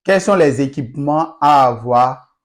Quels sont les équipements à avoir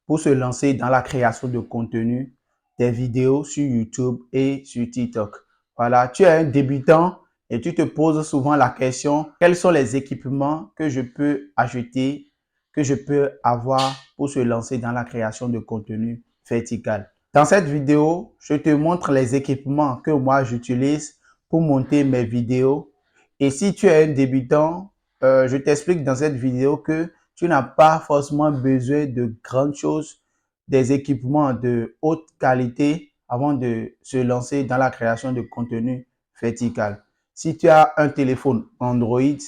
pour se lancer dans la création de contenu, des vidéos sur YouTube et sur TikTok? Voilà, tu es un débutant et tu te poses souvent la question, quels sont les équipements que je peux acheter, que je peux avoir pour se lancer dans la création de contenu vertical? Dans cette vidéo, je te montre les équipements que moi j'utilise pour monter mes vidéos. Et si tu es un débutant, je t'explique dans cette vidéo que tu n'as pas forcément besoin de grandes choses, des équipements de haute qualité avant de se lancer dans la création de contenu vertical. Si tu as un téléphone Android,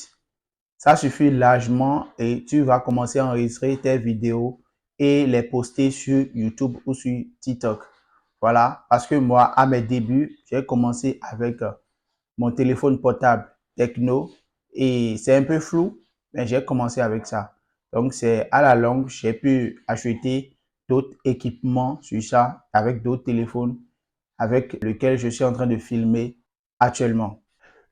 ça suffit largement et tu vas commencer à enregistrer tes vidéos et les poster sur YouTube ou sur TikTok. Voilà, parce que moi, à mes débuts, j'ai commencé avec mon téléphone portable Tecno et c'est un peu flou, mais j'ai commencé avec ça. Donc, c'est à la longue, j'ai pu acheter d'autres équipements sur ça avec d'autres téléphones avec lesquels je suis en train de filmer actuellement.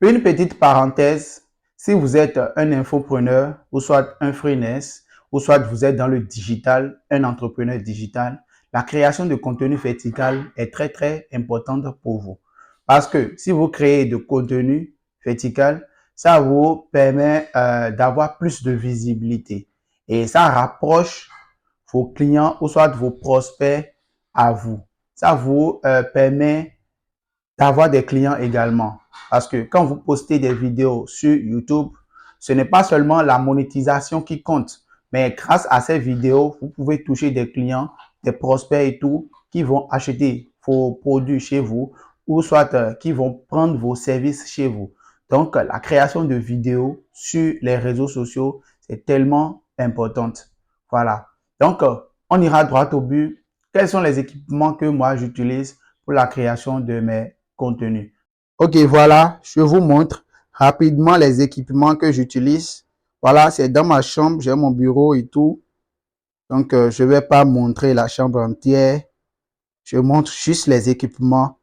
Une petite parenthèse, si vous êtes un infopreneur ou soit un freelance ou soit vous êtes dans le digital, un entrepreneur digital, la création de contenu vertical est très très importante pour vous. Parce que si vous créez de contenu vertical, ça vous permet d'avoir plus de visibilité et ça rapproche vos clients ou soit vos prospects à vous. Ça vous permet d'avoir des clients également. Parce que quand vous postez des vidéos sur YouTube, ce n'est pas seulement la monétisation qui compte, mais grâce à ces vidéos, vous pouvez toucher des clients, des prospects et tout, qui vont acheter vos produits chez vous ou soit qui vont prendre vos services chez vous. Donc, la création de vidéos sur les réseaux sociaux, c'est tellement importante. Voilà. Donc, on ira droit au but. Quels sont les équipements que moi j'utilise pour la création de mes contenus? Ok, voilà, je vous montre rapidement les équipements que j'utilise. Voilà, c'est dans ma chambre, j'ai mon bureau et tout. Donc, je ne vais pas montrer la chambre entière. Je montre juste les équipements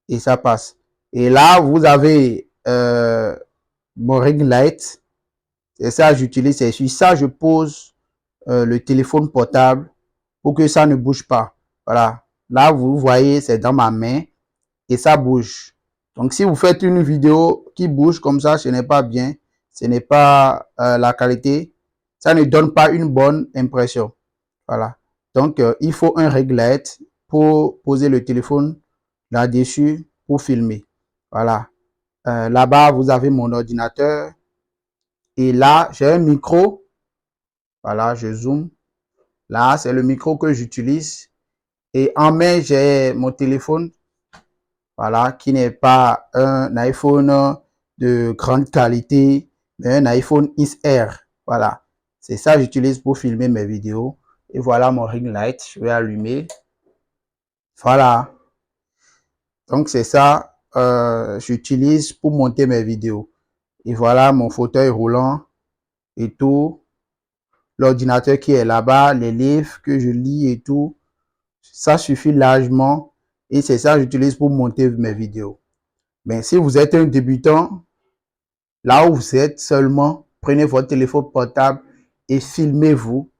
et ça passe. Et là, vous avez mon ring light. C'est ça que j'utilise. C'est sur ça je pose le téléphone portable pour que ça ne bouge pas. Voilà. Là, vous voyez, c'est dans ma main et ça bouge. Donc, si vous faites une vidéo qui bouge comme ça, ce n'est pas bien. Ce n'est pas la qualité. Ça ne donne pas une bonne impression. Voilà. Donc, il faut un ring light pour poser le téléphone là-dessus pour filmer. Voilà. Là-bas, vous avez mon ordinateur. Et là, j'ai un micro. Voilà, je zoome. Là, c'est le micro que j'utilise. Et en main, j'ai mon téléphone. Voilà, qui n'est pas un iPhone de grande qualité, mais un iPhone XR. Voilà, c'est ça que j'utilise pour filmer mes vidéos. Et voilà mon ring light, je vais allumer. Voilà, donc c'est ça, j'utilise pour monter mes vidéos. Et voilà mon fauteuil roulant et tout. L'ordinateur qui est là-bas, les livres que je lis et tout. Ça suffit largement. Et c'est ça que j'utilise pour monter mes vidéos. Mais si vous êtes un débutant, là où vous êtes seulement, prenez votre téléphone portable et filmez-vous.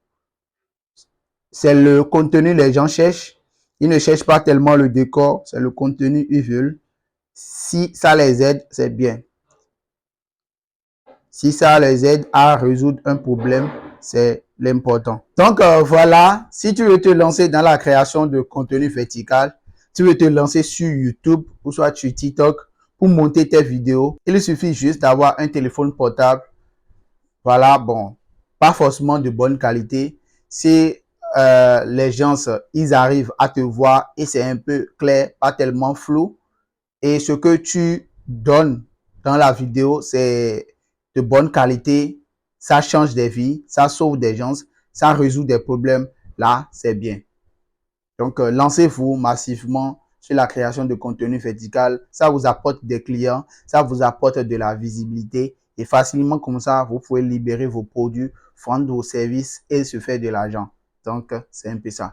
C'est le contenu les gens cherchent. Ils ne cherchent pas tellement le décor, c'est le contenu qu'ils veulent. Si ça les aide, c'est bien. Si ça les aide à résoudre un problème, c'est l'important. Donc voilà, si tu veux te lancer dans la création de contenu vertical, tu veux te lancer sur YouTube ou soit sur TikTok pour monter tes vidéos, il suffit juste d'avoir un téléphone portable. Voilà, bon, pas forcément de bonne qualité. Si les gens, ils arrivent à te voir et c'est un peu clair, pas tellement flou. Et ce que tu donnes dans la vidéo, c'est de bonne qualité. Ça change des vies, ça sauve des gens, ça résout des problèmes. Là, c'est bien. Donc, lancez-vous massivement sur la création de contenu vertical. Ça vous apporte des clients, ça vous apporte de la visibilité. Et facilement comme ça, vous pouvez libérer vos produits, vendre vos services et se faire de l'argent. Donc, c'est un peu ça.